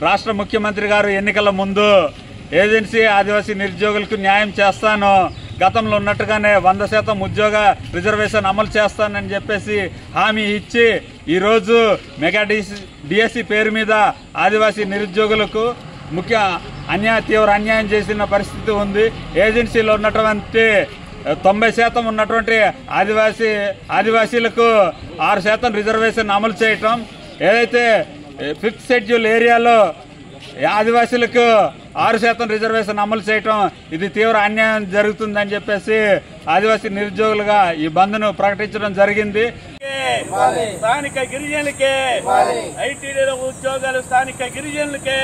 రాష్ట్ర ముఖ్యమంత్రి గారు ఎన్నికల ముందు ఏజెన్సీ ఆదివాసీ నిరుద్యోగులకు న్యాయం చేస్తాను, గతంలో ఉన్నట్టుగానే 100% ఉద్యోగ రిజర్వేషన్ అమలు చేస్తానని చెప్పేసి హామీ ఇచ్చి ఈరోజు మెగా డిఎస్సి పేరు మీద ఆదివాసీ నిరుద్యోగులకు తీవ్ర అన్యాయం చేసిన పరిస్థితి ఉంది. ఏజెన్సీలో ఉన్నటువంటి 90% ఉన్నటువంటి ఆదివాసీలకు 6% రిజర్వేషన్ అమలు చేయటం, ఏదైతే 5th షెడ్యూల్ ఏరియాలో ఆదివాసీలకు 6% రిజర్వేషన్ అమలు చేయటం ఇది తీవ్ర అన్యాయం జరుగుతుందని చెప్పేసి ఆదివాసీ నిరుద్యోగులుగా ఈ బంద్ను ప్రకటించడం జరిగింది. స్థానిక గిరిజనులకే ఐటీడీ ఉద్యోగాలు, స్థానిక గిరిజనులకే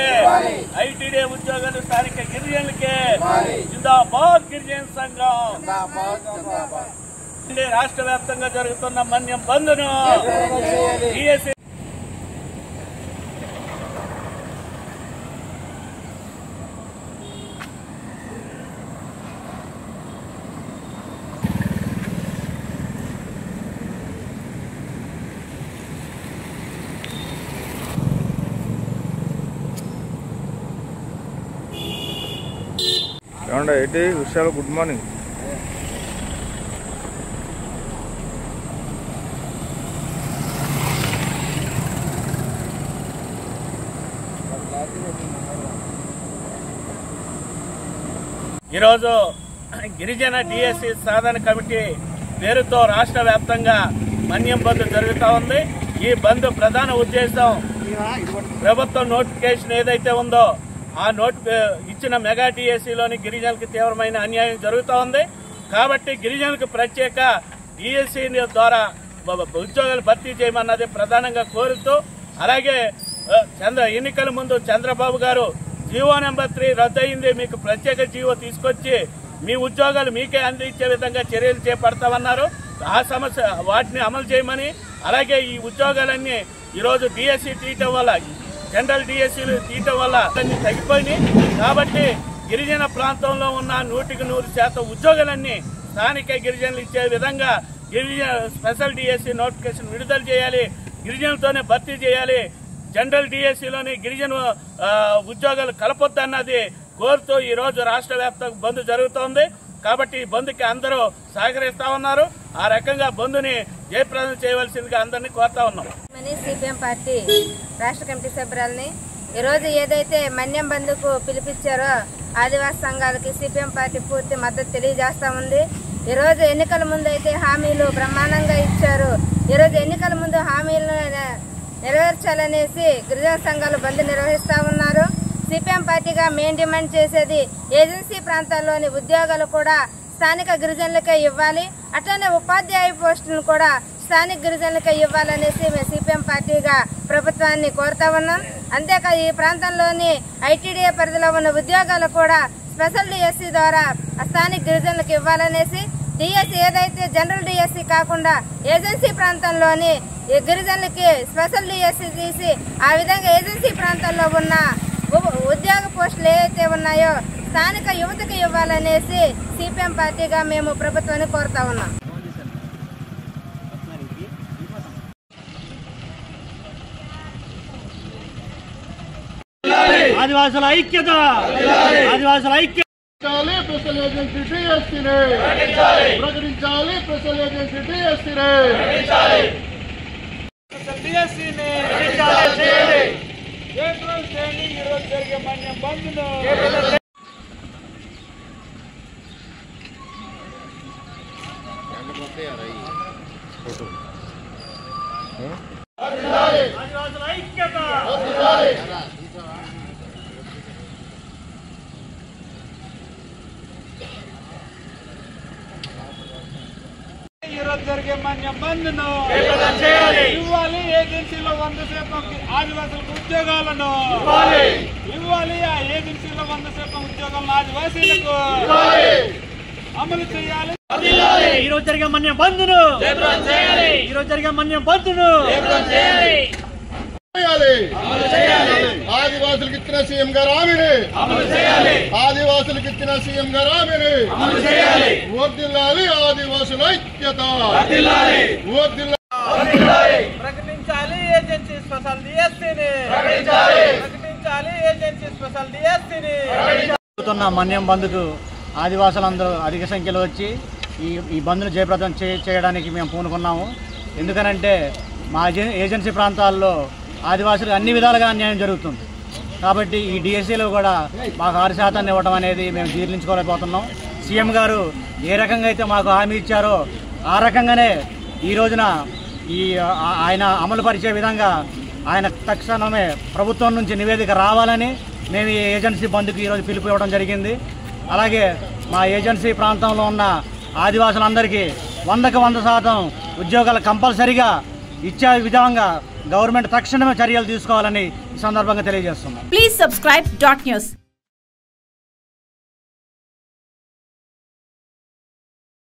ఐటీడీ ఉద్యోగాలు, స్థానిక గిరిజనులకే జిందాబాద్ గిరిజన సంఘం. రాష్ట్ర వ్యాప్తంగా జరుగుతున్న మన్యం బంద్ను డిఎస్సి ఏంటి విషయాలు. Good morning. ఈరోజు గిరిజన డిఎస్సి సాధన కమిటీ పేరుతో రాష్ట్ర వ్యాప్తంగా మన్యం బంద్ జరుగుతూ ఉంది. ఈ బంద్ ప్రధాన ఉద్దేశం ప్రభుత్వం నోటిఫికేషన్ ఏదైతే ఉందో ఆ ఇచ్చిన మెగా డిఎస్సిలోని గిరిజనులకు తీవ్రమైన అన్యాయం జరుగుతూ ఉంది. కాబట్టి గిరిజనులకు ప్రత్యేక డిఎస్సి ద్వారా ఉద్యోగాలు భర్తీ చేయమన్నది ప్రధానంగా కోరుతూ, అలాగే ఎన్నికల ముందు చంద్రబాబు గారు జీవో నెంబర్ 3 రద్దయింది, మీకు ప్రత్యేక జీవో తీసుకొచ్చి మీ ఉద్యోగాలు మీకే అందించే విధంగా చర్యలు చేపడతామన్నారు. ఆ సమస్య వాటిని అమలు చేయమని, అలాగే ఈ ఉద్యోగాలన్నీ ఈరోజు డిఎస్సి తీయటం వల్ల, జనరల్ డిఎస్సీలు తీయటం వల్ల అన్ని తగ్గిపోయినాయి. కాబట్టి గిరిజన ప్రాంతంలో ఉన్న 100% ఉద్యోగాలన్నీ స్థానిక గిరిజనులు ఇచ్చే విధంగా గిరిజన స్పెషల్ డిఎస్సి నోటిఫికేషన్ విడుదల చేయాలి, గిరిజనులతోనే భర్తీ చేయాలి, జనరల్ డిఎస్సిలోని గిరిజన ఉద్యోగాలు కలపొద్దన్నది కోరుతూ ఈరోజు రాష్ట్ర వ్యాప్తంగా బంద్ జరుగుతోంది. కాబట్టి ఈ బంద్కి అందరూ సహకరిస్తా ఉన్నారు. ఆ రకంగా బంద్ని జయప్రదం చేయవలసిందిగా అందరినీ కోరుతా ఉన్నాం. సిపిఎం పార్టీ రాష్ట్ర కమిటీ సభ్యురాలని ఈరోజు ఏదైతే మన్యం బంద్కు పిలిపించారో ఆదివాసీ సంఘాలకి సిపిఎం పార్టీ పూర్తి మద్దతు తెలియజేస్తా ఉంది. ఈరోజు ఎన్నికల ముందు అయితే హామీలు బ్రహ్మాండంగా ఇచ్చారు. ఈరోజు ఎన్నికల ముందు హామీలను నెరవేర్చాలనేసి గిరిజన సంఘాలు బంద్ నిర్వహిస్తా ఉన్నారు. సిపిఎం పార్టీగా మెయిన్ డిమాండ్ చేసేది ఏజెన్సీ ప్రాంతాల్లోని ఉద్యోగాలు కూడా స్థానిక గిరిజనులకే ఇవ్వాలి, అట్లనే ఉపాధ్యాయ పోస్టులను కూడా స్థానిక గిరిజనులకే ఇవ్వాలనేసి మేము సిపిఎం పార్టీగా ప్రభుత్వాన్ని కోరుతా ఉన్నాం. అంతేకాదు ఈ ప్రాంతంలోని ఐటీడీఏ పరిధిలో ఉన్న ఉద్యోగాలు కూడా స్పెషల్ డిఎస్సి ద్వారా స్థానిక గిరిజనులకు ఇవ్వాలనేసి, డిఎస్సి ఏదైతే జనరల్ డిఎస్సి కాకుండా ఏజెన్సీ ప్రాంతంలోని గిరిజనులకి స్పెషల్ డిఎస్సి తీసి ఆ విధంగా ఏజెన్సీ ప్రాంతాల్లో ఉన్న ఉద్యోగ పోస్టులు ఏవైతే ఉన్నాయో స్థానిక యువతకు ఇవ్వాలనేసి సిపిఎం పార్టీగా మేము ప్రభుత్వాన్ని కోరుతా ఉన్నాం. ఆదివాసుల ఐక్యత, ఆదివాసుల ఐక్యత. స్పెషల్ ఏజెన్సీ డిఎస్సీని ప్రకటించాలి, స్పెషల్ ఏజెన్సీ డిఎస్సీని ఈరోజు జరిగే మన్యం బంద్ను ఆదివాసుల ఐక్యత. ఈరోజు జరిగే మన్యం బంద్ను ఇవ్వాలి, ఏజెన్సీలో 100% ఆదివాసులకు ఉద్యోగాలను ఇవ్వాలి, ఆ ఏజెన్సీలో 100% ఉద్యోగాలను ఆదివాసీలకు అమలు చేయాలి. ఈరోజు జరిగే మన్యం బంద్ను ఈరోజు జరిగే మన్యం బంద్ను ఆదివాసులకు ఇచ్చిన సీఎం గారు హామీని ఆదివాసులకు ఇచ్చిన సీఎం గారు హామీని వర్ధిల్లాలి, ఆదివాసుల ఐక్యత ప్రకటించాలి, ఏజెన్సీ స్పెషల్ డిఎస్సీని ప్రకటించాలి. చేయాలి ఏజెన్సీ స్పెషల్ డిఎస్సీని. మన్యం బంద్కు ఆదివాసులందరూ అధిక సంఖ్యలో వచ్చి ఈ బంద్ను జయప్రదం చేయడానికి మేము పూనుకున్నాము. ఎందుకనంటే మా ఏజెన్సీ ప్రాంతాల్లో ఆదివాసులకు అన్ని విధాలుగా అన్యాయం జరుగుతుంది. కాబట్టి ఈ డిఎస్సీలో కూడా మాకు 6% ఇవ్వడం అనేది మేము జీర్ణించుకోలేకపోతున్నాం. సీఎం గారు ఏ రకంగా అయితే మాకు హామీ ఇచ్చారో ఆ రకంగానే ఈ రోజున ఆయన అమలు పరిచే విధంగా ఆయన తక్షణమే ప్రభుత్వం నుంచి నివేదిక రావాలని మేము ఈ ఏజెన్సీ బంద్కు ఈరోజు పిలుపు ఇవ్వడం జరిగింది. అలాగే మా ఏజెన్సీ ప్రాంతంలో ఉన్న ఆదివాసులందరికీ 100% ఉద్యోగాలు కంపల్సరిగా ఇచ్చే విధంగా గవర్నమెంట్ తక్షణమే చర్యలు తీసుకోవాలని ఈ సందర్భంగా తెలియజేస్తున్నాం. Please subscribe .news.